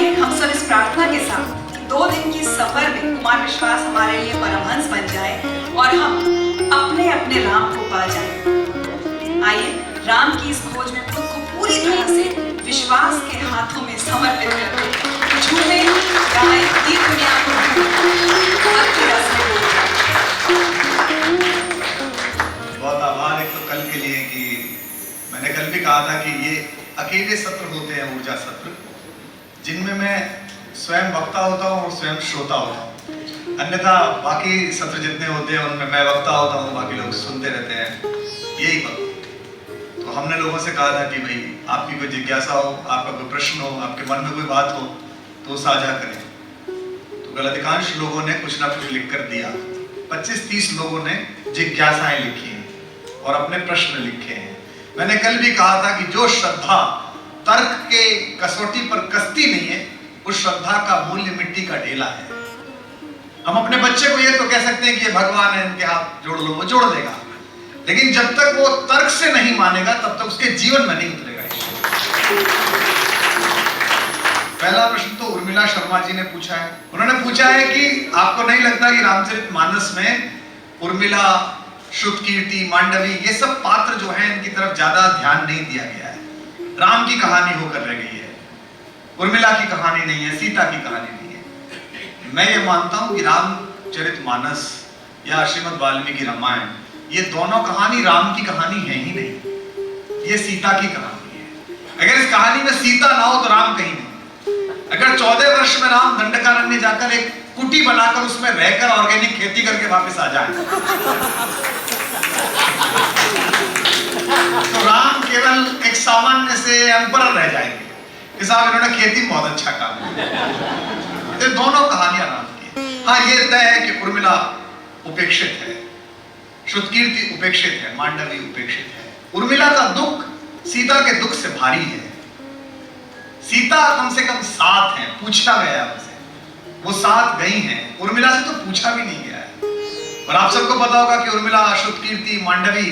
आइए हम सब इस प्रार्थना के साथ 2 दिन की सफर में कुमार विश्वास हमारे लिए परमहंस बन जाए और हम अपने अपने राम को पा जाए। आइए राम की इस खोज में खुद को पूरी तरह से विश्वास के हाथों में समर्पित करके झूमे, गाएं, दी दुनिया को भक्ति रस में डूब जाएं। बहुत आभार एक तो कल के लिए कि मैंने कल भी कहा था कि ये अकेले सत्र होते हैं, ऊर्जा सत्र, जिनमें मैं स्वयं वक्ता होता हूँ और स्वयं श्रोता होता हूँ। अन्यथा बाकी सत्र जितने होते हैं उनमें मैं वक्ता होता हूँ, बाकी लोग सुनते रहते हैं, यही वक्त। तो हमने लोगों से कहा था कि भाई आपकी कोई जिज्ञासा हो, आपका कोई प्रश्न हो, आपके मन में कोई बात हो तो साझा करें। तो कल अधिकांश लोगों ने कुछ ना कुछ लिख कर दिया। 25-30 लोगों ने जिज्ञासाएं लिखी हैं और अपने प्रश्न लिखे हैं। मैंने कल भी कहा था कि जो श्रद्धा तर्क के कसौटी पर कसती नहीं है, उस श्रद्धा का मूल्य मिट्टी का ढेला है। हम अपने बच्चे को ये तो कह सकते हैं कि ये भगवान है, इनके हाथ जोड़ लो, वो जोड़ देगा, लेकिन जब तक वो तर्क से नहीं मानेगा तब तक उसके जीवन में नहीं उतरेगा। पहला प्रश्न तो उर्मिला शर्मा जी ने पूछा है। उन्होंने पूछा है कि आपको नहीं लगता कि रामचरितमानस में उर्मिला, श्रुतकीर्ति, मांडवी, ये सब पात्र जो हैं इनकी तरफ ज्यादा ध्यान नहीं दिया गया है। राम की कहानी होकर रह गई है, उर्मिला की कहानी नहीं है, सीता की कहानी नहीं है। मैं ये मानता हूं कि रामचरितमानस या श्रीमद् वाल्मीकि रामायण, ये दोनों कहानी राम की कहानी है ही नहीं, ये सीता की कहानी है। अगर इस कहानी में सीता ना हो तो राम कहीं नहीं। अगर 14 वर्ष में राम दंडकारण्य जाकर एक कुटी बनाकर उसमें रहकर ऑर्गेनिक खेती करके वापस आ जाए तो राम केवल एक सामान्य से एम्परर रह जाएंगे कि साहब इन्होंने खेती में बहुत अच्छा काम किया। ये दोनों कहानियां राम की। हाँ, ये तय है कि उर्मिला उपेक्षित है, श्रुतकीर्ति उपेक्षित है, मांडवी उपेक्षित है। उर्मिला का दुख सीता के दुख से भारी है। सीता कम से कम 7 है, पूछा गया उनसे, वो 7 गई हैं। उर्मिला से तो पूछा भी नहीं गया है। और आप सबको पता होगा कि उर्मिला, श्रुतकीर्ति, मांडवी,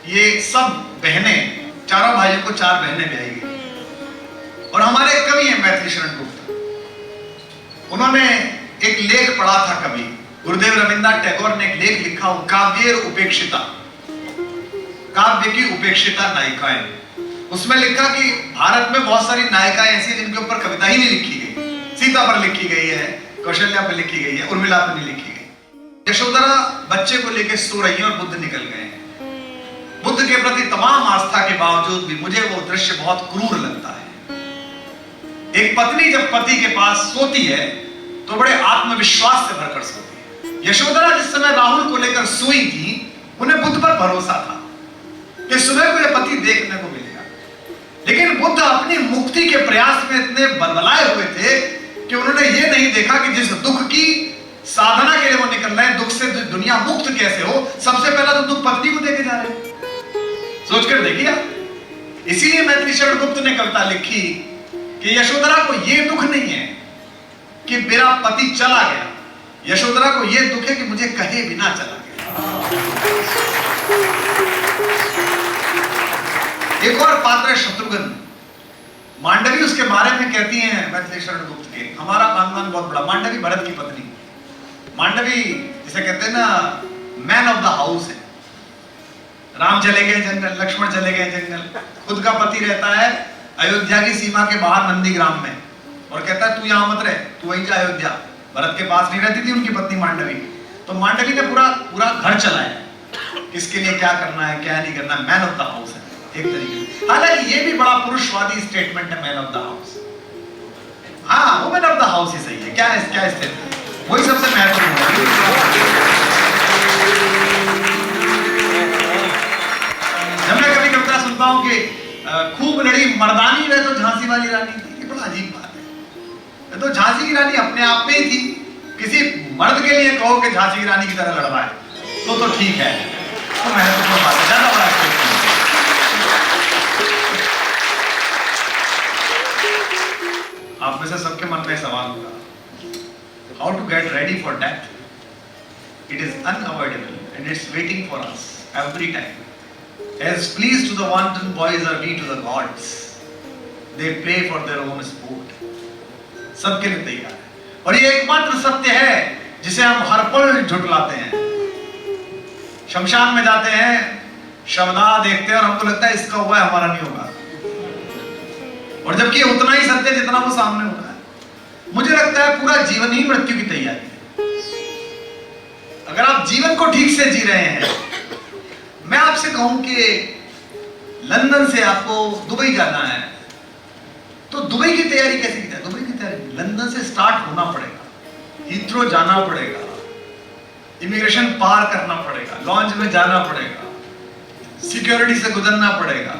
ये सब बहनें, चारों भाइयों को 4 बहनें ब्याही गई। और हमारे कवि हैं मैथिली शरण गुप्त, उन्होंने एक लेख पढ़ा था कवि गुरुदेव रविंद्रनाथ टैगोर ने एक लेख लिखा, काव्येर उपेक्षिता, काव्य की उपेक्षिता नायिकाएं। उसमें लिखा कि भारत में बहुत सारी नायिकाएं ऐसी जिनके ऊपर कविता ही नहीं लिखी गई। सीता पर लिखी गई है, कौशल्या पर लिखी गई है, उर्मिला पर नहीं लिखी गई। यशोधरा बच्चे को लेकर सो रही है और बुद्ध निकल गए हैं। बुद्ध के प्रति तमाम आस्था के बावजूद भी मुझे वो दृश्य बहुत क्रूर लगता है। एक पत्नी जब पति के पास सोती है तो बड़े आत्मविश्वास से भरकर सोती है। यशोधरा जिस समय राहुल को लेकर सोई थी, उन्हें बुद्ध पर भरोसा था कि सुबह को यह पति देखने को मिलेगा। लेकिन बुद्ध अपनी मुक्ति के प्रयास में इतने बलबलाए हुए थे कि उन्होंने ये नहीं देखा कि जिस दुख की साधना के लिए वो निकल रहे हैं, दुख से दुनिया मुक्त कैसे हो, सबसे पहला तो दुख पत्नी को देके जा रहे हैं। सोचकर देखिए। इसीलिए मैथिली शरण गुप्त ने कविता लिखी कि यशोधरा को यह दुख नहीं है कि मेरा पति चला गया, यशोधरा को यह दुख है कि मुझे कहे बिना चला गया। एक और पात्र है शत्रुघ्न। मांडवी उसके बारे में कहती हैं मैथिली शरण गुप्त के, हमारा खानदान बहुत बड़ा। मांडवी भरत की पत्नी, मांडवी जिसे कहते हैं ना मैन ऑफ द हाउस है। राम चले गए जंगल, लक्ष्मण चले गए जंगल, खुद का पति रहता है अयोध्या की सीमा के बाहर नंदीग्राम में और कहता है तू यहां मत रह, तू वहीं जा अयोध्या। भरत के पास नहीं रहती थी उनकी पत्नी मांडवी, तो मांडवी ने पूरा घर चलाया, किसके लिए क्या करना है क्या नहीं करना। मैन ऑफ द हाउस है एक तरीके से। हालांकि ये भी बड़ा पुरुषवादी स्टेटमेंट है, मैन ऑफ द हाउस। हाँ, वुमेन ऑफ द हाउस ही सही है। क्या स्टेटमेंट, वही सबसे महत्वपूर्ण है। जब मैं कभी कविता सुनता हूं कि खूब लड़ी मर्दानी में तो झांसी वाली रानी थी, ये बड़ा अजीब बात है। तो झांसी की रानी अपने आप में ही थी। किसी मर्द के लिए कहो कि झांसी की रानी की तरह लड़वा है तो ठीक है, तो महत्वपूर्ण बात है, ज्यादा बड़ा स्टेटमेंट। आप में से सबके मन में सवाल होगा, how to get ready for death? It is unavoidable and it's waiting for us every time. As pleased to the wanton boys are we to the gods. They play for their own sport. सबके लिए तैयार है। और ये एकमात्र सत्य है जिसे हम हर पल झुठलाते हैं। शमशान में जाते हैं, शवदाह देखते हैं और हमको लगता है इसका हुआ है, हमारा नहीं होगा, और जबकि उतना ही सत्य जितना वो सामने होता है। मुझे लगता है पूरा जीवन ही मृत्यु की तैयारी है। अगर आप जीवन को ठीक से जी रहे हैं, मैं आपसे कहूं कि लंदन से आपको दुबई जाना है, तो दुबई की तैयारी कैसे की जाए? दुबई की तैयारी लंदन से स्टार्ट होना पड़ेगा, हीथ्रो जाना पड़ेगा, इमिग्रेशन पार करना पड़ेगा, लॉन्च में जाना पड़ेगा, सिक्योरिटी से गुजरना पड़ेगा,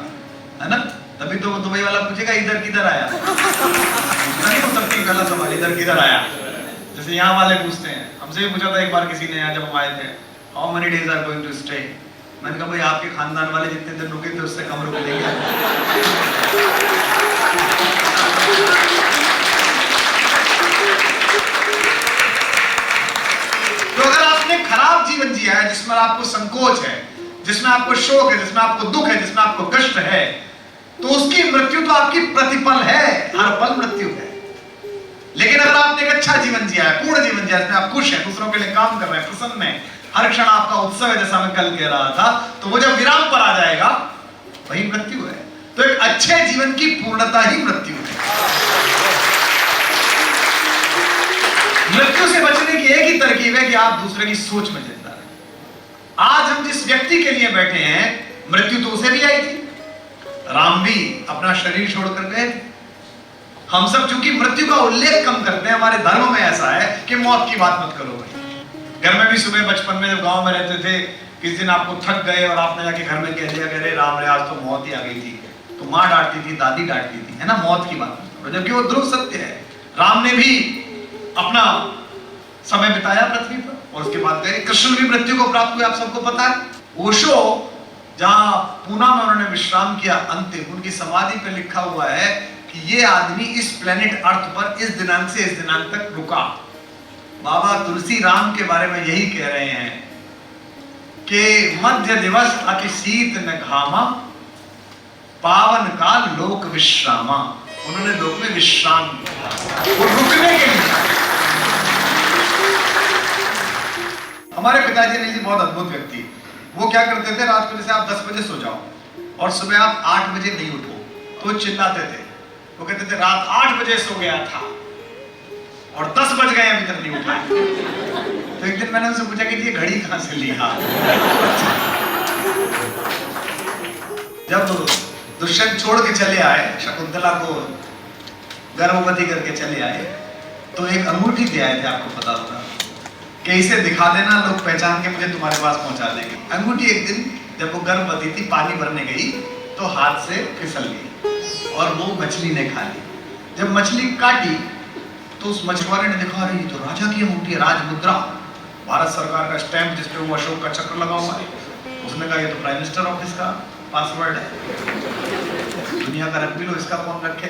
है ना? तभी तो दुबई वाला पूछेगा इधर किधर आया। नहीं हो सकती गलत सवाल, इधर किधर आया, जैसे यहाँ वाले पूछते हैं। हमसे भी पूछा था एक बार किसी ने यहाँ जब हम आए थे, how many days are going to stay. मैंने कहा भाई आपके खानदान वाले जितने दिन रुके थे उससे कम रुक लेंगे। तो अगर आपने खराब जीवन जिया है, जिसमें आपको संकोच है, जिसमें आपको शोक है, जिसमें आपको दुख है, जिसमें आपको कष्ट है, तो उसकी मृत्यु तो आपकी प्रतिपल है, हर पल मृत्यु है। लेकिन अगर आपने एक अच्छा जीवन जिया है, पूर्ण जीवन जिया है, जिसमें आप खुश हैं, दूसरों के लिए काम कर रहे हैं, प्रसन्न हैं, हर क्षण आपका उत्सव है, जैसा मैं कल कह रहा था, तो वो जब विराम पर आ जाएगा वही मृत्यु है। तो एक अच्छे जीवन की पूर्णता ही मृत्यु है। मृत्यु से बचने की एक ही तरकीब है कि आप दूसरे की सोच में जिंदा रहें। आज हम जिस व्यक्ति के लिए बैठे हैं, मृत्यु तो उसे भी आई थी। राम भी अपना शरीर छोड़कर गए थे। हम सब चूंकि मृत्यु का उल्लेख कम करते हैं, हमारे धर्म में ऐसा है कि मौत की बात मत करो भाई। घर में भी सुबह बचपन में जब गांव में रहते थे, किस दिन आपको थक गए और आपने जाके घर में कह दिया कि अरे राम रे आज तो मौत ही आ गई थी, तो माँ डांटती थी, दादी डांटती थी, है ना? मौत की बात, जबकि वो ध्रुव सत्य है। राम ने भी अपना समय बिताया पृथ्वी पर और उसके बाद गए। कृष्ण भी मृत्यु को प्राप्त हुए, आप सबको पता है। ओशो जहां पूना में उन्होंने विश्राम किया, अंतिम उनकी समाधि पे लिखा हुआ है कि ये आदमी इस प्लेनेट अर्थ पर इस दिनांक से इस दिनांक तक रुका। बाबा तुलसी राम के बारे में यही कह रहे हैं कि मध्य दिवस अति शीत न घामा, पावन काल लोक विश्रामा। उन्होंने लोक में विश्राम किया, वो रुकने के लिए। हमारे पिताजी ने जी बहुत अद्भुत व्यक्ति, वो क्या करते थे, रात को जैसे आप 10 बजे सो जाओ और सुबह आप 8 बजे नहीं उठो तो चिल्लाते थे। वो कहते थे रात 8 बजे सो गया था और 10 बज गए अभी तक नहीं उठा। तो एक दिन मैंने उनसे पूछा कि ये घड़ी कहां से ली? जब दुष्यंत छोड़ के चले आए, शकुंतला को गर्भवती करके चले आए, तो एक अंगूठी दे आए थे, आपको पता होगा कि इसे दिखा देना, लोग पहचान के मुझे तुम्हारे पास पहुंचा देंगे। अंगूठी एक दिन जब वो गर्भवती थी, पानी भरने गई तो हाथ से फिसल गई और वो मछली ने खा ली। जब मछली काटी तो उस मछुआरे ने देखा, अरे ये तो राजा की अंगूठी है, राजमुद्रा, भारत सरकार का स्टैंप जिस पे वो अशोक का चक्र लगा हुआ है। उसने कहा ये तो प्राइम मिनिस्टर ऑफिस का पासवर्ड है, दुनिया का रख भी लो, इसका कौन रखे?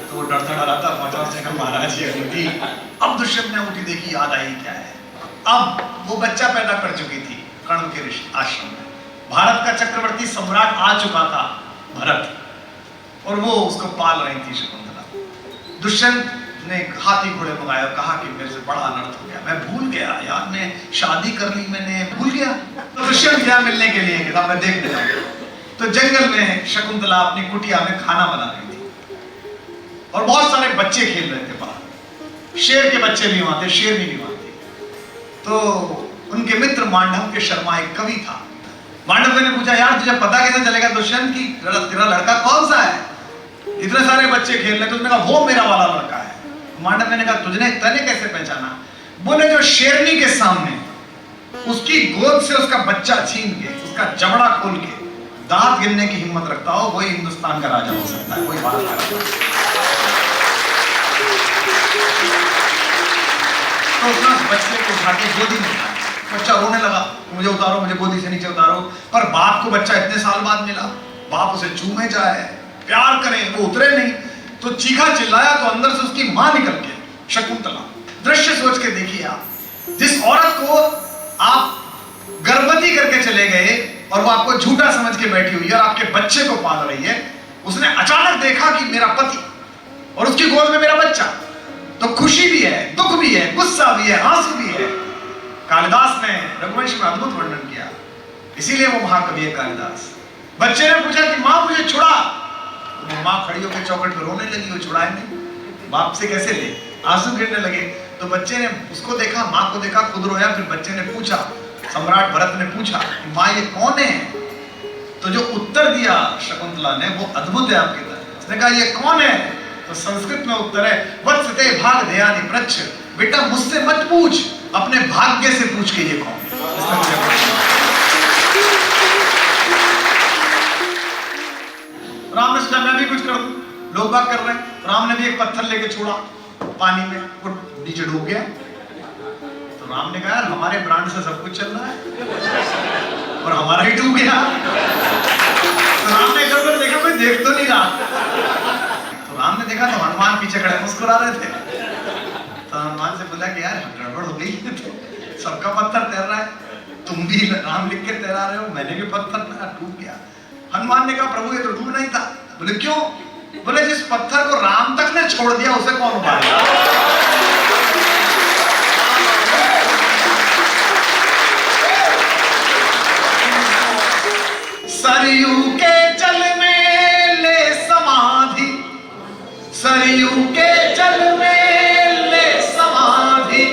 तो वो डरता डराता पहुंचा, उसने कहा महाराज ये अंगूठी। अब दुष्यंत ने अंगूठी देखी, याद आई क्या है। अब वो बच्चा पैदा कर चुकी थी कर्ण के आश्रम में। भारत का चक्रवर्ती सम्राट आ चुका था भरत, और वो उसको पाल रही थी शकुंतला। दुष्यंत ने हाथी घोड़े मंगाया और कहा कि मेरे से बड़ा अनर्थ हो गया, मैं भूल गया यार, मैं शादी कर ली, मैंने भूल गया। तो दुष्यंत गया मिलने के लिए, कि मैं देखने जाऊंगा। तो जंगल में शकुंतला अपनी कुटिया में खाना बना रही थी और बहुत सारे बच्चे खेल रहे थे बाहर। शेर के बच्चे भी वहां थे, शेरनी भी वहां थी। तो उनके मित्र मांडव के शर्मा एक कवि था। मांडव ने पूछा, यार तुझे पता कैसे चलेगा दुष्यंत की तेरा लड़का कौन सा है? इतने सारे बच्चे खेल रहे थे। उसने कहा वो मेरा वाला लड़का है। मांडव ने कहा तूने कैसे पहचाना? बोले जो शेरनी के सामने उसकी गोद से उसका बच्चा छीन के, उसका जबड़ा खोल के दांत गिनने की हिम्मत रखता हो, वही हिंदुस्तान का राजा हो सकता है, वही भारत का राजा। तो उसने उस बच्चे को उठा के गोदी में उठाया। बच्चा रोने लगा, मुझे उतारो, मुझे गोदी से नीचे उतारो। पर बाप को बच्चा इतने साल बाद मिला, बाप उसे चूमे जाए, प्यार करे, वो उतरे नहीं। तो चीखा चिल्लाया तो अंदर से उसकी मां निकल के, शकुंतला। दृश्य सोच के देखिए आप, जिस औरत को आप गर्भवती करके चले गए और वो आपको झूठा समझ के बैठी हुई है और आपके बच्चे को पाल रही है, उसने अचानक देखा कि मेरा पति और उसकी गोद में मेरा बच्चा। तो खुशी भी है, दुख भी है, गुस्सा भी है, आंसू भी है। कालिदास ने रघुवंश में अद्भुत वर्णन किया, इसीलिए वो महाकवि है कालिदास। बच्चे ने पूछा कि माँ मुझे छुड़ा, तो माँ खड़ी होकर चौखट पर रोने लगी, वो छुड़ाए नहीं, बाप से कैसे ले, आंसू गिरने लगे। तो बच्चे ने उसको देखा, माँ को देखा, खुद रोया। फिर बच्चे ने पूछा, सम्राट भरत ने पूछा कि माँ ये कौन है? तो जो उत्तर दिया शकुंतला ने वो अद्भुत है आपकी तरह। उसने कहा ये कौन है? तो संस्कृत में उत्तर है वत्सते भाग दयानि प्रच्छ, बेटा मुझसे मत पूछ, अपने भाग्य से पूछ के ये कौन है। राम ने सोचा मैं भी कुछ कर दूं, लोग बात कर रहे हैं। राम ने भी एक पत्थर लेके छोड़ा पानी में, वो नीचे डूब गया। तो राम ने कहा यार हमारे ब्रांड से सब कुछ चल रहा है और हमारा ही डूब गया। तो राम ने इधर देखा, कोई देख तो नहीं रहा। तो राम ने देखा तो हनुमान पीछे खड़े मुस्कुरा रहे थे। तो हनुमान से बोला कि यार गड़बड़ हो गई, सबका पत्थर तैर रहा है, तुम भी राम लिख के तैरा रहे हो, मैंने भी पत्थर डूब गया। हनुमान ने कहा प्रभु ये तो डूब नहीं था। बोले क्यों? बोले जिस पत्थर को राम तक ने छोड़ दिया उसे कौन उबालेगा? सरयू के जल में ले समाधि, सरयू के जल में ले समाधि,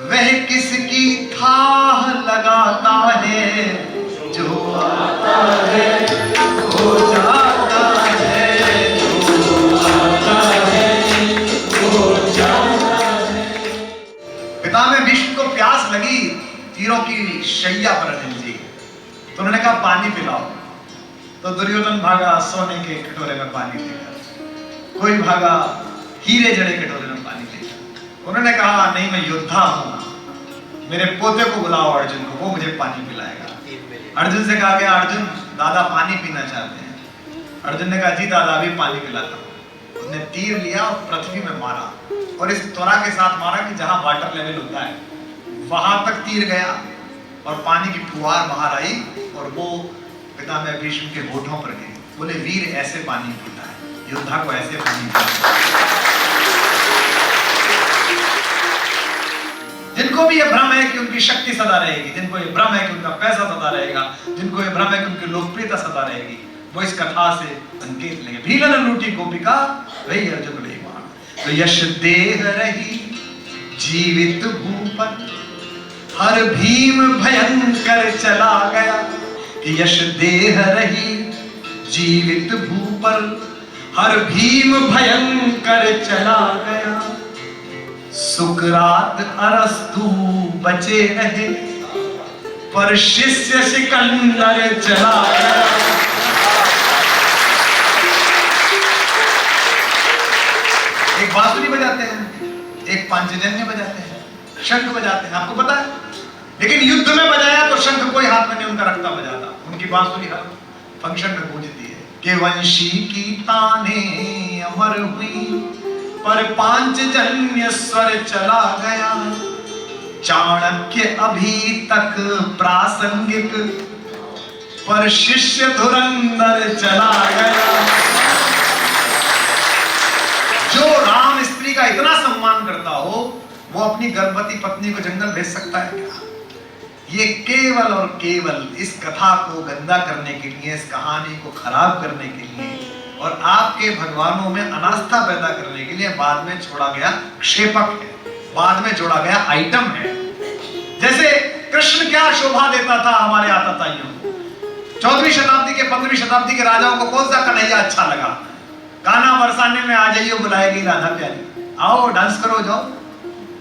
वह किसकी थाह लगाता है, जो आता है हो जाता है, जो आता है हो जाता है। पितामह भीष्म को प्यास लगी तीरों की शैया पर अर्जुन जी, तो उन्होंने कहा पानी पिलाओ। तो दुर्योधन भागा सोने के कटोरे में पानी लेकर, कोई भागा हीरे जड़े कटोरे में पानी लेकर। उन्होंने कहा नहीं मैं योद्धा हूं, मेरे पोते को बुलाओ अर्जुन को, वो मुझे पानी पिलाएगा। अर्जुन से कहा गया अर्जुन दादा पानी पीना चाहते हैं। अर्जुन ने कहा जी दादा अभी पानी पिलाता हूं। उसने तीर लिया और पृथ्वी में मारा, और इस त्वरा के साथ मारा कि जहां वाटर लेवल होता है वहां तक तीर गया और पानी की फुहार बाहर आई और वो पितामह भीष्म के होठों पर गिरी। बोले वीर ऐसे पानी पीता है, योद्धा को ऐसे पानी पीता है। जिनको भी ये भ्रम है कि उनकी शक्ति सदा रहेगी, जिनको ये भ्रम है कि उनका पैसा सदा रहेगा, जिनको ये भ्रम है कि उनकी लोकप्रियता सदा रहेगी, वो इस कथा से संकेत लेंगे। भीलन लूटी गोपिका वही अर्जुन ले मान, तो यश देह रही जीवित भूपन, हर भीम भयंकर चला गया। कि यश देह रही जीवित भूपल, हर भीम भयंकर चला गया। सुकरात अरस्तु बचे रहे, पर शिष्य सिकंदर चला गया। एक बांसुरी बजाते हैं, एक पांचजन्य बजाते हैं, शंख बजाते हैं, आपको पता है। लेकिन युद्ध में बजाया तो शंख कोई हाथ में नहीं उनका रखता बजाता, उनकी बांसुरी हर फंक्शन में गूंजती है। कि वंशी की ताने अमर हुई, पर पांचजन्य स्वर चला गया। चाणक्य अभी तक प्रासंगिक, पर शिष्य धुरंधर चला गया। जो राम स्त्री का इतना सम्मान करता हो वो अपनी गर्भवती पत्नी को जंगल भेज सकता है क्या? ये केवल और केवल इस कथा को गंदा करने के लिए, इस कहानी को खराब करने के लिए और आपके भगवानों में अनास्था पैदा करने के लिए बाद में छोड़ा गया क्षेपक है, बाद में जोड़ा गया आइटम है। जैसे कृष्ण क्या शोभा देता था हमारे आताताइयों को। 14वीं शताब्दी के 15वीं शताब्दी के राजाओं को कौन सा कन्हैया अच्छा लगा? गाना बरसाने में आ जाइए बुलाएगी राधा प्यारी, आओ डांस करो, जाओ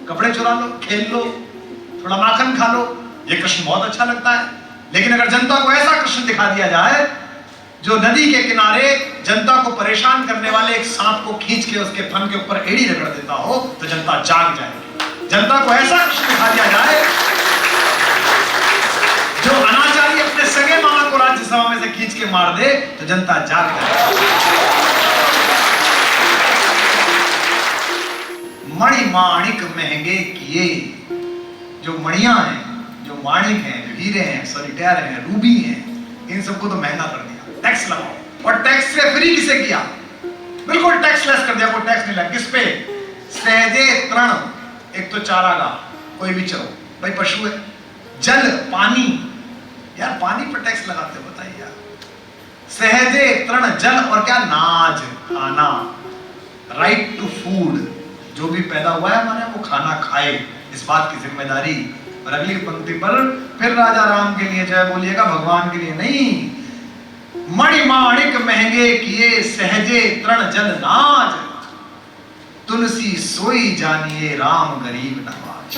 कपड़े चुरा लो, खेल लो, थोड़ा माखन खा लो, ये कृष्ण बहुत अच्छा लगता है। लेकिन अगर जनता को ऐसा कृष्ण दिखा दिया जाए जो नदी के किनारे जनता को परेशान करने वाले एक सांप को खींच के उसके फन के ऊपर एड़ी रगड़ देता हो तो जनता जाग जाएगी। जनता को ऐसा कृष्ण दिखा दिया जाए जो अनाचारी अपने सगे मामा को राज्यसभा में से खींच के मार दे तो जनता जाग जाएगी। मणि माणिक महंगे किए, जो मणियां हैं, जो माणिक हैं, जो हीरे हैं, सॉलिटेयर हैं, रूबी हैं, इन सबको तो महंगा कर दिया, टैक्स लगाओ। और टैक्स से फ्री किसे किया? बिल्कुल टैक्सलेस कर दिया, कोई टैक्स नहीं लगा। किस पे? सहजे तृण, एक तो चारागाह, कोई भी चलो भाई पशु है, जल पानी, यार पानी पर टैक्स लगाते हो बताइए यार। सहजे तृण जल, और क्या? नाज, खाना, राइट टू फूड, जो भी पैदा हुआ है हमारे वो खाना खाए, इस बात की जिम्मेदारी। और अगली पंक्ति पर फिर राजा राम के लिए जय बोलिएगा, भगवान के लिए नहीं। मणिमाणिक महंगे किए सहजे तृण जल नाज, तुलसी सोई जानिए राम गरीब नवाज।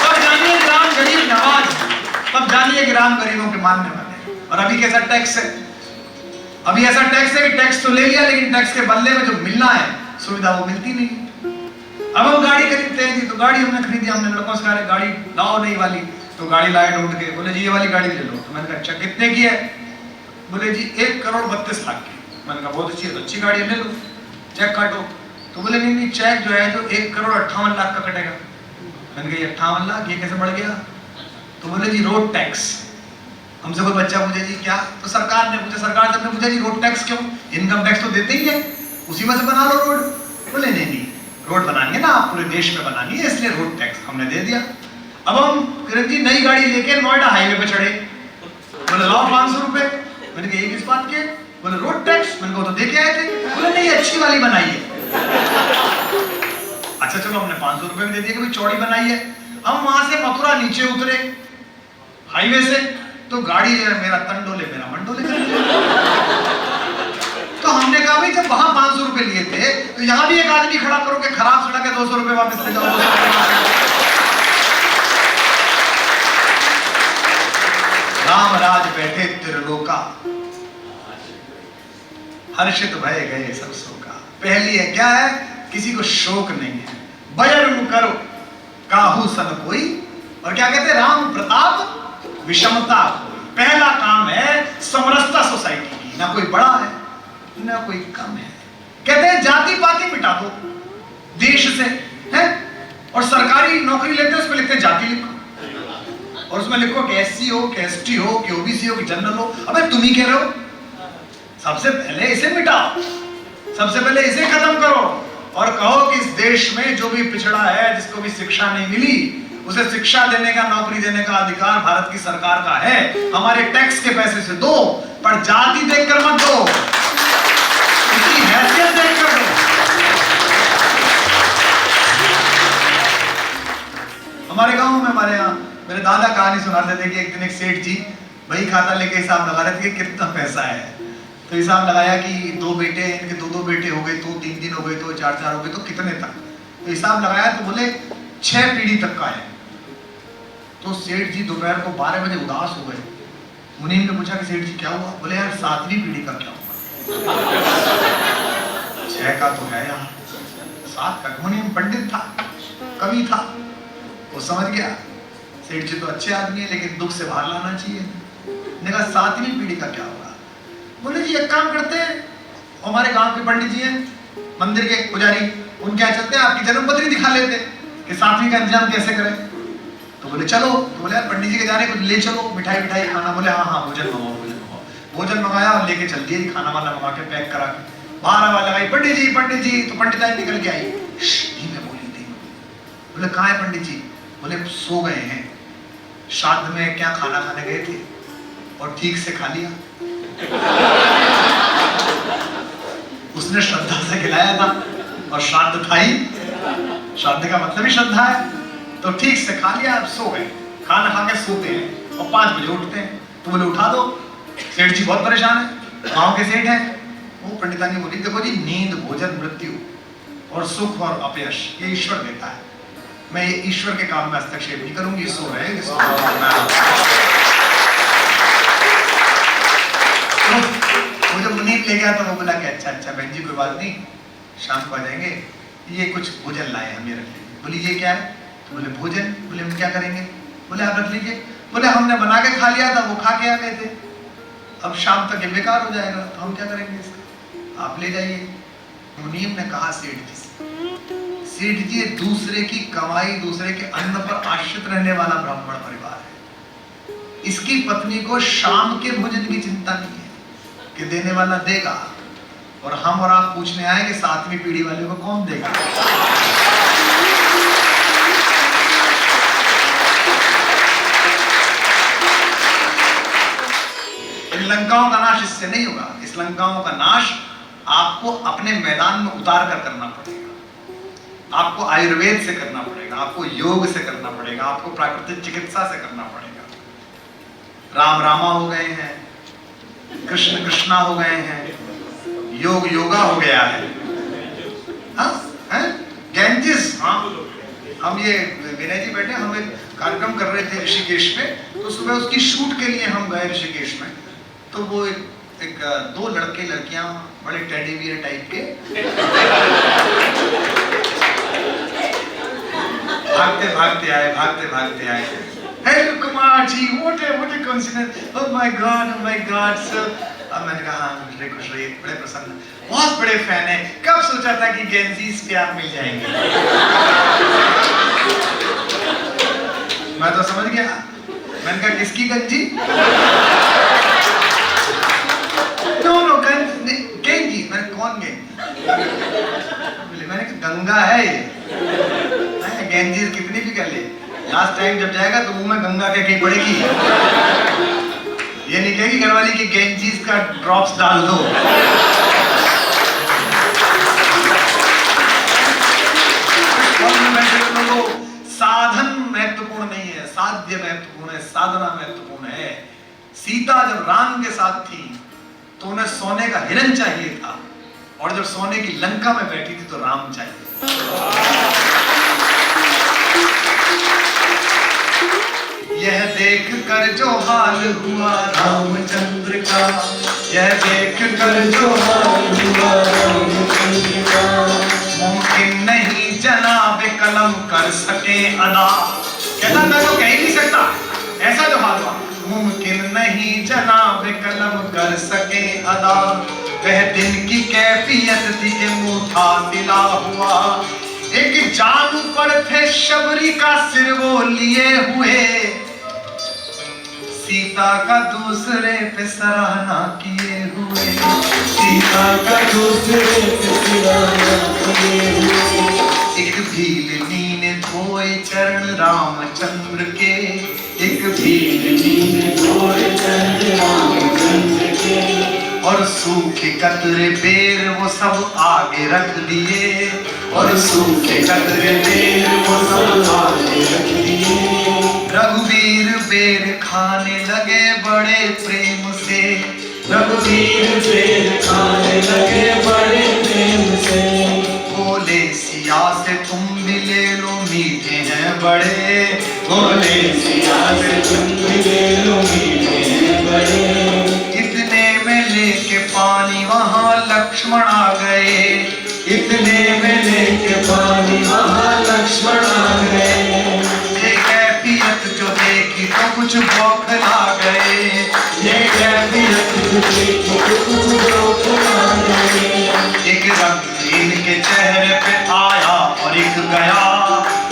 तब जानिए राम गरीब नवाज, तब जानिए कि राम गरीबों के मानने वाले। और अभी कैसा टैक्स है? अभी ऐसा टैक्स है कि टैक्स तो ले लिया, लेकिन टैक्स के बदले में जो मिलना है सुविधा वो मिलती नहीं। अब हम गाड़ी खरीदते हैं जी, तो गाड़ी हमने खरीदी, हमने लड़कों से कहा गाड़ी लाओ नई वाली, तो गाड़ी लाए ढूंढ के, बोले जी ये वाली गाड़ी ले लो। तो मैंने कहा अच्छा कितने की है? बोले जी 1,32,00,000 की। मैंने कहा बहुत अच्छी है, तो अच्छी गाड़ी ले लो, चेक काटो। तो बोले नहीं नहीं, चेक जो है तो 1,58,00,000 का कटेगा। मैंने कहा 58,00,000 ये कैसे बढ़ गया? तो बोले जी रोड टैक्स। हमसे कोई बच्चा पूछे जी क्या, तो सरकार ने पूछा, सरकार जब ने पूछा जी रोड टैक्स क्यों? इनकम टैक्स तो देते ही है, उसी में से बना लो रोड। बोले नहीं नहीं, रोड बनानी है ना, आप पूरे देश में बनानी है, इसलिए रोड टैक्स हमने दे दिया। अब हम किरण जी नई गाड़ी लेके नोएडा हाईवे पे चढ़े, बोले लाओ 500 रुपए। मैंने कहा ये किस बात के? बोले रोड टैक्स। मैंने कहा तो देके आए थे। बोले नहीं अच्छी वाली बनाई है। अच्छा चलो हमने 500 रुपए में दे दिया कि भाई चौड़ी बनाई है। हम वहां से मथुरा नीचे उतरे हाईवे से, तो गाड़ी जो है मेरा तन डोले मेरा मन डोले कर दिया। तो हमने कहा भाई जब वहां 500 रुपए लिए थे, तो यहाँ भी एक आदमी खड़ा करो कि खराब सड़क है 200 रुपए वापस ले जाओ। राम राज बैठे त्रिलोका, हर्षित भय गए सब शोका। पहली है क्या है? किसी को शोक नहीं है। भजन करो काहू सन कोई, और क्या कहते हैं? राम प्रताप विषमता कोई। पहला काम है समरसता सोसाइटी की, ना कोई बड़ा है ना कोई कम है। कहते हैं जाति पाति मिटा दो देश से, है? और सरकारी नौकरी लेते हैं उसमें लिखते हैं जाति लिखो, और उसमें लिखो कि एससी हो कि एसटी हो कि ओबीसी हो कि जनरल हो। अबे तुम ही कह रहे हो, सबसे पहले इसे मिटाओ, सबसे पहले इसे खत्म करो, और कहो कि इस देश में जो भी पिछड़ा है, जिसको भी शिक्षा नहीं मिली, उसे शिक्षा देने का, नौकरी देने का अधिकार भारत की सरकार का है। हमारे टैक्स के पैसे से दो, पर जाति देखकर मत दो, उसकी हैसियत देखकर दो। हमारे गांव में, हमारे यहाँ मेरे दादा कहानी सुनाते थे कि एक दिन एक सेठ जी वही खाता लेके हिसाब लगा रहे थे कि कितना पैसा है। तो हिसाब लगाया कि 2 बेटे हैं, इनके 2-2 बेटे हो गए, तो 3-3 हो गए, तो 4-4 हो गए, तो कितने तक? तो हिसाब लगाया तो बोले 6 पीढ़ी तक का है। तो सेठ जी दोपहर को 12 बजे उदास हो गए। मुनीम ने पूछा कि सेठ जी क्या हुआ? बोले यार 7वीं पीढ़ी का क्या हुआ? 6 का तो है यार, 7 का। मुनीम पंडित था, कवि था, वो समझ गया सेठ जी तो अच्छे आदमी है, लेकिन दुख से बाहर लाना चाहिए। ने कहा 7वीं पीढ़ी का क्या होगा? बोले जी एक काम करते हैं, हमारे गांव के पंडित जी हैं, मंदिर के पुजारी, उनके यहाँ चलते हैं, आपकी जन्मपत्री दिखा लेते कि 7वीं का इंतजाम कैसे करें। तो बोले चलो। तो बोले यार पंडित जी के जाने कुछ ले चलो, मिठाई मिठाई खाना। बोले हाँ हाँ भोजन मंगाओ, भोजन मंगाओ। भोजन मंगाया और लेके चल दिए, खाना वाला मंगा के पैक करा के। 12 वाला आई, पंडित जी। तो पंडित जी निकल के आई, धीमे बोली थी। बोले कहाँ है पंडित जी? बोले सो गए हैं, श्राद्ध में क्या खाना खाने गए थे और ठीक से खा लिया। उसने श्रद्धा से खिलाया था और श्राद्ध था ही, श्राद्ध का मतलब ही श्रद्धा है, तो ठीक से खा लिया, अब सो गए। खाना खा के सोते हैं और 5 बजे उठते हैं। तो बोले उठा दो। सेठ जी बहुत परेशान है, गांव के सेठ हैं। वो पंडितानी बोली देखो जी, नींद, भोजन, मृत्यु और सुख और अपयश ये ईश्वर देता है, मैं ये ईश्वर के काम में हस्तक्षेप नहीं करूंगी। सो रहे वो जब मुनीम ले गया तो वो बोला कि अच्छा बहन जी कोई बात नहीं, शाम को आ जाएंगे, ये कुछ भोजन लाए हमें रख लीजिए। बोली ये क्या है? तो बोले भोजन। बोले हम क्या करेंगे? बोले आप रख लीजिए। बोले हमने बना के खा लिया था, वो खा के आ गए थे, अब शाम तक ये बेकार हो जाएगा, तो हम क्या करेंगे इसका, आप ले जाइए। मुनीम ने कहा सेठ जी से, सेठ जी दूसरे की कमाई, दूसरे के अन्न पर आश्रित रहने वाला ब्राह्मण परिवार है, इसकी पत्नी को शाम के भोजन की चिंता नहीं है। कि देने वाला देगा, और हम और आप पूछने आए कि 7वीं पीढ़ी वाले को कौन देगा। इन लंकाओं का नाश इससे नहीं होगा। इस लंकाओं का नाश आपको अपने मैदान में उतार कर करना पड़ेगा। आपको आयुर्वेद से करना पड़ेगा, आपको योग से करना पड़ेगा, आपको प्राकृतिक चिकित्सा से करना पड़ेगा। राम रामा हो गए हैं, कृष्ण कृष्णा हो गए हैं, योग योगा हो गया है। हाँ हैं? गैंजिस, हाँ हम ये विनय जी बैठे, हम एक कार्यक्रम कर रहे थे ऋषिकेश में, तो सुबह उसकी शूट के लिए हम गए ऋषिकेश में। तो वो एक 2 लड़के लड़कियां बड़े टेडी बियर टाइप के भागते भागते आए। Hello Kumar ji, what a coincidence, oh my God sir. अब मैंने कहा हाँ बड़े खुश रहिए, बड़े प्रसन्न, बहुत बड़े फैन है, कब सोचा था कि गेंजीज पे आप मिल जाएंगे। मैं तो समझ गया, मैंने कहा किसकी गंजी? नो गेंजी। मैंने कौन गेंजी? मैंने कहा गंगा है ये। गेंजी कितनी भी कर ले, लास्ट टाइम जब जाएगा तो मुंह में गंगा के कहीं पड़ेगी। ये नहीं कहेगी घरवाली की गेंजीज का ड्रॉप्स डाल दो। साधन महत्वपूर्ण नहीं है, साध्य महत्वपूर्ण है, साधना महत्वपूर्ण है। सीता जब राम के साथ थी तो उन्हें सोने का हिरन चाहिए था, और जब सोने की लंका में बैठी थी तो राम चाहिए। यह देख कर जो हाल हुआ रामचंद्र का, यह देख कर जो हाल हुआ रामचंद्र का, मुमकिन नहीं जनाब कलम कर सके अदा। कहता मैं तो कह ही नहीं सकता, ऐसा जो हाल हुआ। मुमकिन नहीं जनाब कलम कर सके अदा, वह दिन की कैफियत थी कि मुठा दिला हुआ। एक जानू पर थे शबरी का सिर वो लिए हुए, सीता का दूसरे पे सराहना किए हुए, सीता का दूसरे पे सराहना किए हुए। एक भील नीने धोए चरण रामचंद्र के, एक भील नीने धोए चरण रामचंद्र के, और सूखे कतरे बेर वो सब आगे रख दिए, और सूखे कतरे बेर वो सब आगे रख दिए। रघुवीर बेर खाने लगे बड़े प्रेम से, रघुवीर बेर खाने लगे बड़े प्रेम से। बोले सिया से तुम भी ले लो मीठे हैं बड़े, बोले सिया से तुम भी ले लो मीठे हैं बड़े। इतने में लेके पानी वहां लक्ष्मण आ गए, इतने में लेके पानी वहां लक्ष्मण आ गए। ये कैफियत जो देखी तो कुछ बौखला गए, ये कैफियत जो देखी तो कुछ बौखला गए। एक रंग इनके चेहरे पे आया और एक गया,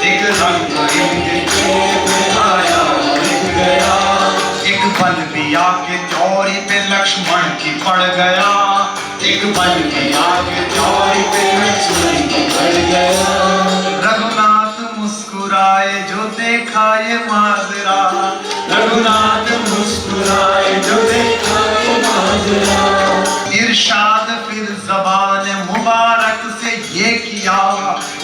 एक रंग इनके चेहरे पे आया और एक गया। एक बल दिया के चौरी पे लक्ष्मण की पड़ गया, एक बल दिया के चौरी पे लक्ष्मण की पड़ गया। रघुनाथ मुस्कुराए जो देखा ये माजरा, रघुनाथ मुस्कुराए जो देखा ये माजरा। इरशाद फिर ज़बान मुबारक से ये किया,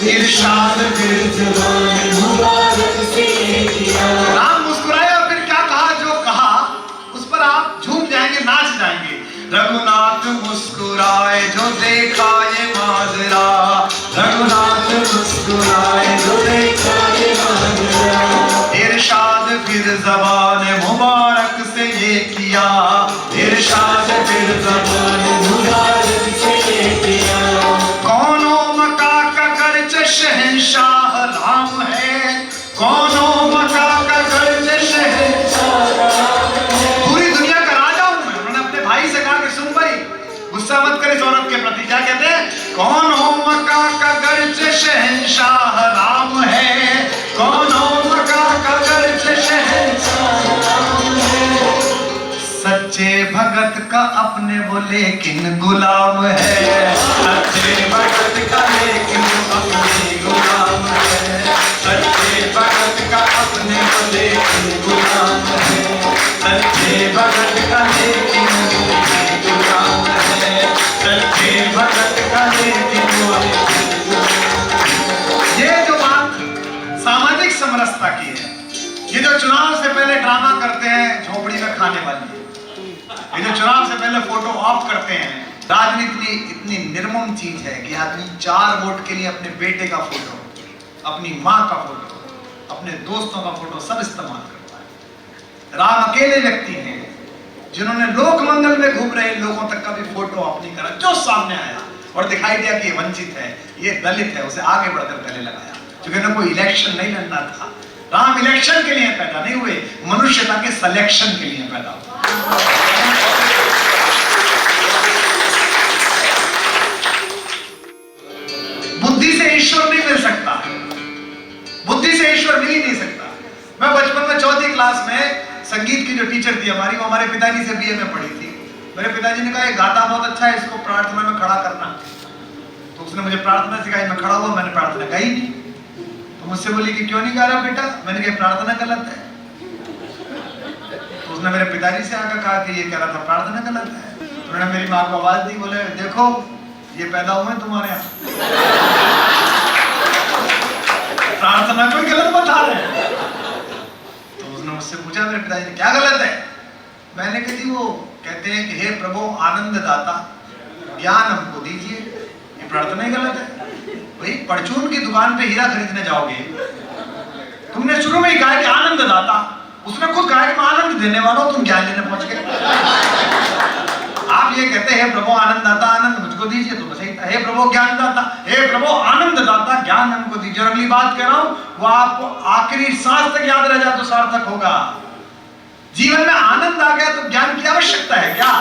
इरशाद फिर ज़बान मुबारक से ये किया। राम मुस्कुराए और फिर क्या कहा, जो कहा उस पर आप झूम जाएंगे, नाच जाएंगे। रघुनाथ मुस्कुराए जो देखा ये माजरा, रघुनाथ मुस्कुराए जो देखा ये माजरा। इरशाद फिर ज़बान मुबारक से ये किया, इरशाद फिर ज़बान मुबारक से ये किया। कौनो मका का गर्ज शहंशाह राम है, कौनो मका का गर्ज शहंशाह राम है। पूरी दुनिया का राजा हूं मैं। उन्होंने अपने भाई से कहा कि सुन भाई, गुस्सा मत कर इस औरत के प्रति। क्या कहते हैं? कौनो मका का गर्ज शहंशाह राम है, कौनो मका का गर्ज शहंशाह राम है। सच सच्चे भगत का अपने वो लेकिन गुलाम है, सच्चे भगत का लेकिन अपने गुलाम है, सच्चे भगत का अपने वो लेकिन गुलाम है, सच्चे भगत का लेकिन गुलाम है, सच्चे भगत का लेकिन ये जो बात सामाजिक समरसता की है, ये जो चुनाव से पहले ड्रामा करते हैं झोपड़ी में खाने वाली, ये जो चुनाव से पहले फोटो ऑफ करते हैं, राजनीति इतनी निर्मम चीज है कि आदमी 4 वोट के लिए अपने बेटे का फोटो, अपनी माँ का फोटो, अपने दोस्तों का फोटो सब इस्तेमाल करता है। राम अकेले व्यक्ति हैं जिन्होंने लोक मंगल में घूम रहे लोगों तक का भी फोटो ऑफ नहीं करा। जो सामने आया और दिखाई दिया कि ये वंचित है, ये दलित है, उसे आगे बढ़कर गले लगाया, क्योंकि ना कोई इलेक्शन नहीं लड़ना था। राम इलेक्शन के लिए पैदा नहीं हुए, मनुष्यता के सिलेक्शन के लिए पैदा हुए। बुद्धि से ईश्वर नहीं मिल सकता, बुद्धि से ईश्वर मिल ही नहीं सकता। मैं बचपन में 4th क्लास में संगीत की जो टीचर थी हमारी, वो हमारे पिताजी से बीए में पढ़ी थी। मेरे पिताजी ने कहा ये गाता बहुत अच्छा है, इसको प्रार्थना में खड़ा करना। तो उसने मुझे प्रार्थना सिखाई, मैं खड़ा हुआ, मैंने प्रार्थना गाई नहीं। तो मुझसे बोली कि क्यों नहीं गा रहा बेटा? मैंने कहा प्रार्थना गलत है। तो उसने मेरे पिताजी से आकर कहा कि ये कह रहा था प्रार्थना गलत है। तो उन्होंने मेरी माँ को आवाज दी, बोले देखो ये पैदा हुए तुम्हारे यहाँ, प्रार्थना कोई गलत बता रहे हैं। तो उसने मुझसे पूछा मेरे पिताजी ने क्या गलत है? मैंने कहा जी वो कहते हैं कि हे प्रभु आनंद दाता ज्ञान हमको दीजिए, ये प्रार्थना ही गलत है। भाई परचून की दुकान पे हीरा खरीदने जाओगे, तुमने शुरू में ही कहा कि आनंद दाता, उसने खुद कहा कि मैं आनंद देने वाला हूं, तुम ज्ञान लेने पहुंच गए। आप ये कहते हैं प्रभु आनंद दाता आनंद मुझको दीजिए, तो सही था। हे प्रभु ज्ञान दाता, हे प्रभु आनंद दाता ज्ञान हमको दीजिए। और अगली बात कह रहा हूं, वो आपको आखिरी सांस तक याद रह जाए तो सार्थक होगा। जीवन में आनंद आ गया तो ज्ञान की आवश्यकता है क्या?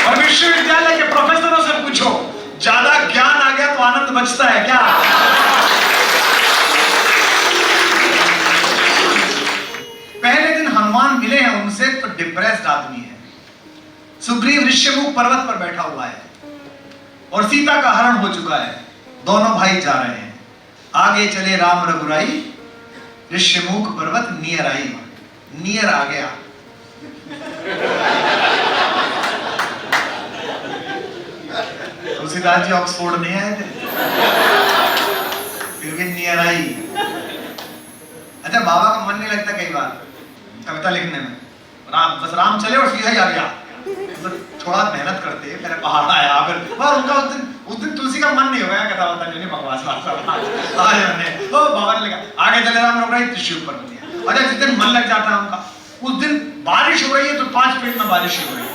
और विश्वविद्यालय के प्रोफेसरों से पूछो, ज्यादा ज्ञान आ गया तो आनंद बचता है क्या? पहले दिन हनुमान मिले हैं उनसे तो डिप्रेस्ड आदमी है। सुग्रीव ऋष्यमुख पर्वत पर बैठा हुआ है और सीता का हरण हो चुका है। दोनों भाई जा रहे हैं, आगे चले राम रघुराई, ऋष्यमुख पर्वत नियर आई, नियर आ गया। तुलसीदास जी ऑक्सफोर्ड नहीं आए थे, फिर भी नियर आई। अच्छा बाबा का मन नहीं लगता कई बार कविता लिखने में, बस राम चले और सीधा ही आ गया। थोड़ा मेहनत करते हैं, मेरे पहाड़ आया, फिर उनका उस दिन तुलसी का मन नहीं हो गया, कहता होता नहीं बकवास बाबा ने लिखा आगे चले राम रघुराई, त्रिशूल पर दिया। अच्छा जिस दिन मन लग जाता है उनका, उस दिन बारिश हो रही है तो 5 फीट में बारिश हो रही है।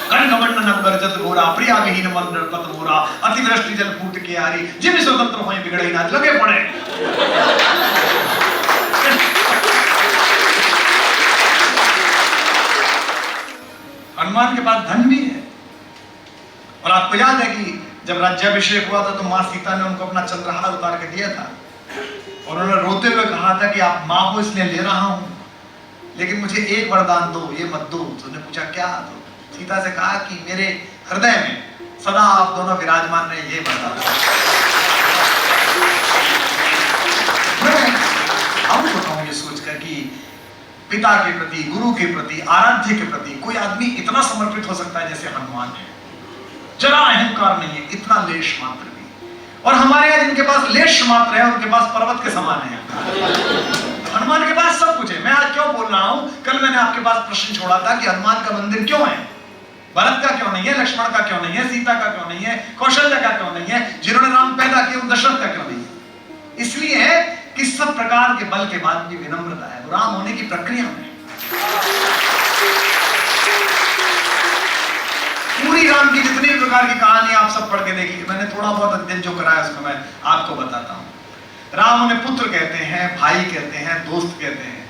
कनकमंड नवगर्जत घोरा, प्रिया विहीन मन नरपत मोरा, अतिवृष्टि जल फूट के आरी, जिम स्वतंत्र होए बिगड़े ना, लगे पड़े। हनुमान के पास धन भी है। और आपको याद है कि जब राज्याभिषेक हुआ था तो माँ सीता ने उनको अपना चंद्रहार उतार के दिया था और उन्होंने रोते हुए कहा था कि आप माँ को इसलिए ले रहा हूं, लेकिन मुझे एक वरदान दो, ये मत दो। तो उन्होंने पूछा क्या? तो सीता से कहा कि मेरे हृदय में सदा आप दोनों विराजमान रहे, ये वरदान। हम बताऊं ये सोचकर कि पिता के प्रति, गुरु के प्रति, आराध्य के प्रति कोई आदमी इतना समर्पित हो सकता है जैसे हनुमान है। जरा अहंकार नहीं है, इतना लेश मात्र भी। और हमारे यहाँ जिनके पास लेश मात्र है उनके पास पर्वत के समान है। हनुमान के पास सब कुछ है। मैं आज क्यों बोल रहा हूं, कल मैंने आपके पास प्रश्न छोड़ा था कि हनुमान का मंदिर क्यों है, भरत का क्यों नहीं है, लक्ष्मण का क्यों नहीं है, सीता का क्यों नहीं है, कौशल्या का क्यों नहीं है, जिन्होंने राम पैदा किया उन दशरथ का क्यों नहीं है? इसलिए है कि सब प्रकार के बल के बाद भी विनम्रता है, राम होने की प्रक्रिया में। पूरी राम की जितनी प्रकार की कहानी आप सब पढ़ के देखिए, मैंने थोड़ा बहुत अध्ययन जो कराया उसमें मैं आपको बताता हूं। राम उन्हें पुत्र कहते हैं, भाई कहते हैं, दोस्त कहते हैं।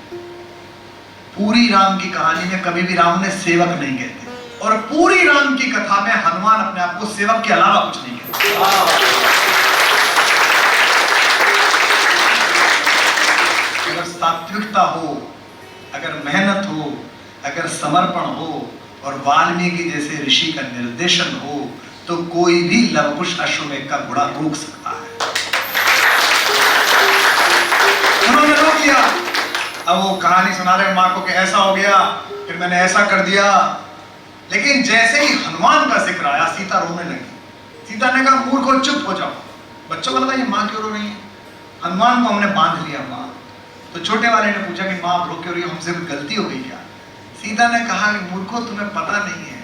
पूरी राम की कहानी में कभी भी राम ने सेवक नहीं कहते, और पूरी राम की कथा में हनुमान अपने आप को सेवक के अलावा कुछ नहीं कहते। सात्विकता हो, अगर मेहनत हो, अगर समर्पण हो और वाल्मीकि जैसे ऋषि का निर्देशन हो तो कोई भी लवकुश अश्वमेध का घोड़ा रोक सकता है। उन्होंने रोक लिया। अब वो कहानी सुना रहे माँ को कि ऐसा हो गया, फिर मैंने ऐसा कर दिया। लेकिन जैसे ही हनुमान का जिक्र आया सीता रोने लगी। सीता ने कहा मूर्खो चुप हो जाओ। बच्चों को लगा ये माँ क्यों रो रही है। हनुमान को हमने बांध लिया माँ। तो छोटे वाले ने पूछा कि माँ रो क्यों रही हो, हमसे कोई गलती हो गई क्या। सीता ने कहा कि मूर्खो तुम्हें पता नहीं है,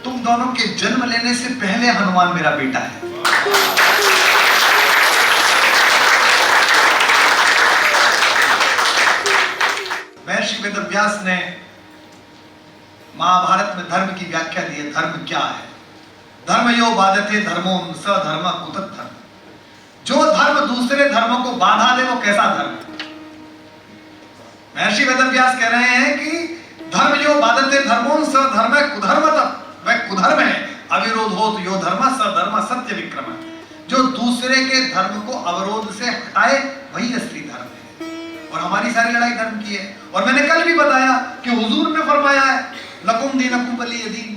तुम दोनों के जन्म लेने से पहले हनुमान मेरा बेटा है। महर्षि वेदव्यास ने महाभारत में धर्म की व्याख्या दी है। धर्म क्या है? धर्म यो बाधते धर्मो स धर्म कुतः धर्म। जो धर्म दूसरे धर्मों को बाधा दे वो कैसा धर्म है? महर्षि वेदव्यास कह रहे हैं कि धर्म यो बाधते धर्मो स धर्म कुधर्मतः, वह कुधर्म है। अविरोध हो तो यो धर्म स धर्म सत्य विक्रम। जो दूसरे के धर्म को अवरोध से हटाए वही असली धर्म है। और हमारी सारी लड़ाई धर्म की है। और मैंने कल भी बताया कि हुजूर ने फरमाया है लकुम दीनकुम वलिय दीन।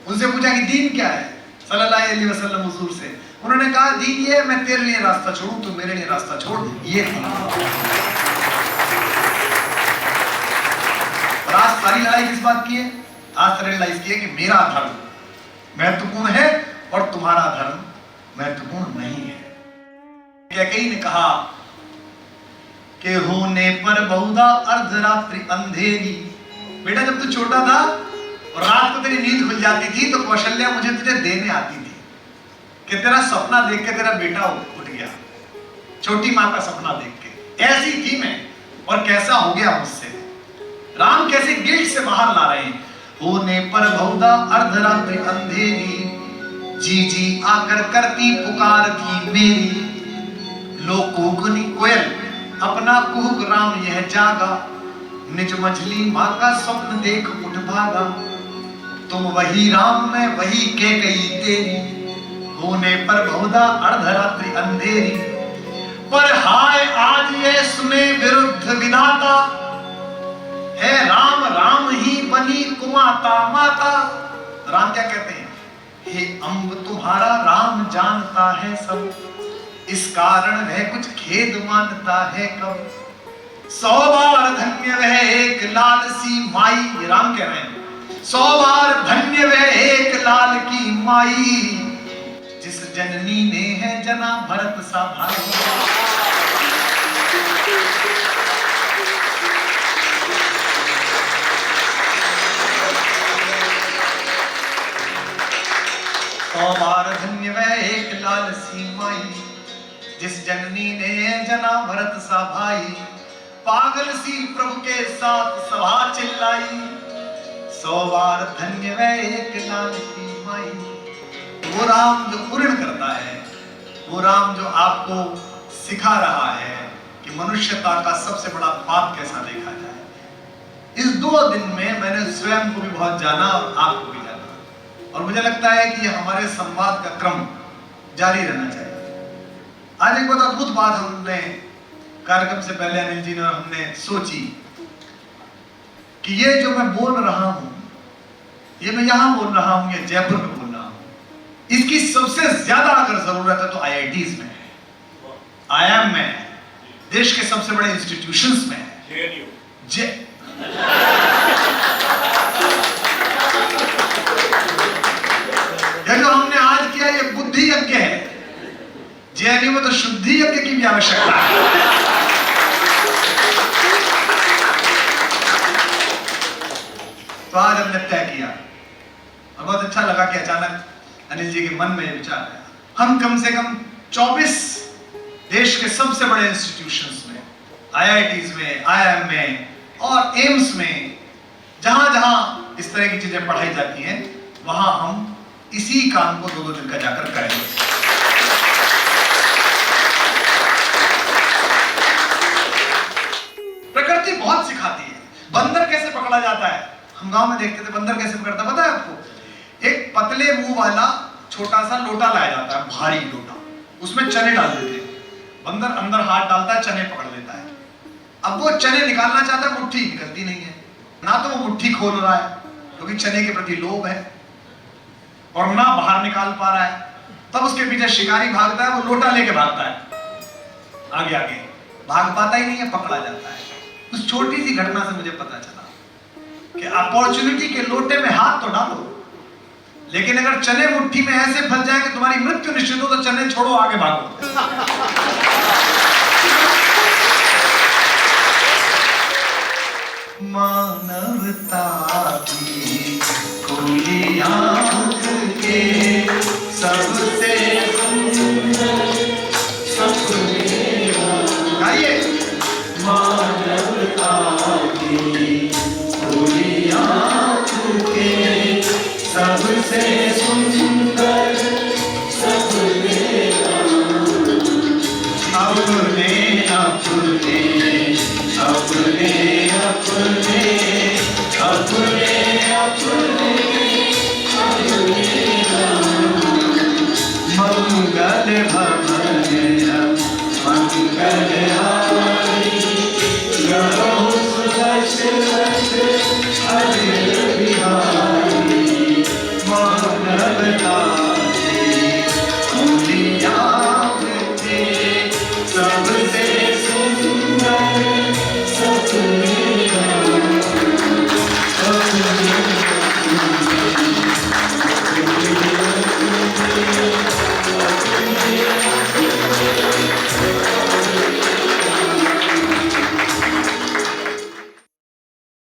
उनसे पूछा कि दीन क्या है सल्लल्लाहु अलैहि वसल्लम हुजूर से। उन्होंने कहा दीन ये मैं तेरे लिए रास्ता छोड़ूं तू मेरे लिए रास्ता छोड़, ये दीन। और आज सारी लड़ाई किस बात की है? आज सारी लड़ाई इसकी है कि मेरा धर्म महत्वपूर्ण है और तुम्हारा धर्म महत्वपूर्ण नहीं है। कैकेयी ने कहा कि होने पर बहुधा अर्धरात्रि अंधेरी। बेटा जब तू छोटा था और रात को तेरी नींद खुल जाती थी तो कौशल्या मुझे तुझे देने आती थी कि तेरा सपना देख के तेरा बेटा उठ गया, छोटी माँ का सपना देख के। ऐसी थी मैं और कैसा हो गया मुझसे। राम कैसे गिल्ट से बाहर ला रहे हैं। होने पर बहुधा अर्धरात्रि अंधेरी, जी जी आकर करती पुकार थी मेरी। लोकोगुनी कोयल अपना कुहुक राम यह जागा, निज मछली माँ का स्वप्न देख उठ भागा। तुम वही राम मैं वही कैकेयी तेरी, होने पर बहुधा अर्धरात्रि अंधेरी। पर हाय आज ये सुने विरुद्ध विधाता, है राम राम ही बनी कुमाता माता। राम क्या कहते हैं? हे अम्ब तुम्हारा राम जानता है सब, इस कारण वह कुछ खेद मानता है कब। 100 बार धन्य वह एक लाल सी माई। राम कह रहे हैं 100 बार धन्य वह एक लाल की माई, जिस जननी ने है जना भरत सा भाई। बार धन्य वह एक लाल सी माई, जिस जननी ने जना भरत सा भाई। पागल सी प्रभु के साथ सभा चिल्लाई, 100 बार धन्य वह एक लाल सी माई। वो राम जो पूर्ण करता है, वो राम जो आपको सिखा रहा है कि मनुष्यता का सबसे बड़ा पाप कैसा देखा जाए। इस 2 दिन में मैंने स्वयं को भी बहुत जाना और आपको भी जाना। और मुझे लगता है कि हमारे संवाद का क्रम जारी रहना चाहिए। आज एक बहुत अद्भुत बात हमने कार्यक्रम से पहले अनिल जी ने और हमने सोची कि ये जो मैं बोल रहा हूं, ये मैं यहां बोल रहा हूं या जयपुर में बोल रहा हूं, इसकी सबसे ज्यादा अगर जरूरत है तो IITs में है, IIM में है, देश के सबसे बड़े इंस्टीट्यूशंस में है। जो हमने आज किया ये बुद्धि यज्ञ है। JNU में तो शुद्धि यज्ञ की भी आवश्यकता है। तो आज हमने तय किया और बहुत अच्छा लगा कि अचानक अनिल जी के मन में विचार आया। हम कम से कम 24 देश के सबसे बड़े इंस्टीट्यूशंस में, IITs में, IIM में और एम्स में, जहां जहां इस तरह की चीजें पढ़ाई जाती हैं, वहां हम इसी काम को 2 दिन का जाकर करेंगे। प्रकृति बहुत सिखाती है। बंदर कैसे पकड़ा जाता है? हम गांव में देखते थे बंदर कैसे पकड़ता, पता है आपको? एक पतले मुंह वाला छोटा सा लोटा लाया जाता है, भारी लोटा, उसमें चने डाल देते हैं। बंदर अंदर हाथ डालता है, चने पकड़ लेता है। अब वो चने निकालना चाहता है, मुट्ठी निकलती नहीं है। ना तो वो मुट्ठी खोल रहा है क्योंकि चने के प्रति लोभ है, और ना बाहर निकाल पा रहा है। तब उसके पीछे शिकारी भागता है, वो लोटा लेके भागता है आगे आगे, भाग पाता ही नहीं है, पकड़ा जाता है। उस छोटी सी घटना से मुझे पता चला कि अपॉर्चुनिटी के लोटे में हाथ तो डालो, लेकिन अगर चने मुट्ठी में ऐसे फंस जाए कि तुम्हारी मृत्यु निश्चित हो, तो चने छोड़ो, आगे भागो। मानवता की खुली आंख के सबसे सुंदर सपने गाइए। मानवता की खुली आंख के सबसे